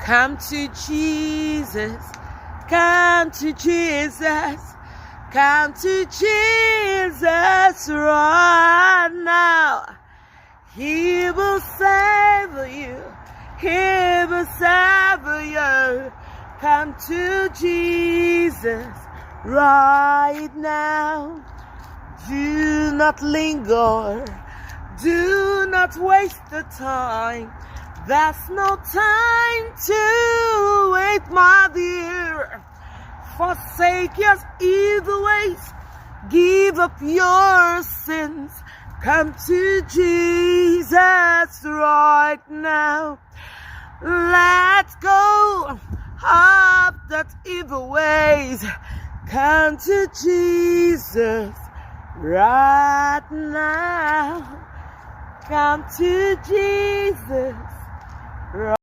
Come to Jesus. Come to Jesus. Come to Jesus right now. He will save you. He will save you. Come to Jesus right now. Do not linger. Do not waste the time. There's no time to wait, my dear. Forsake your evil ways. Give up your sins. Come to Jesus right now. Let go of that evil ways. Come to Jesus right now. Come to Jesus.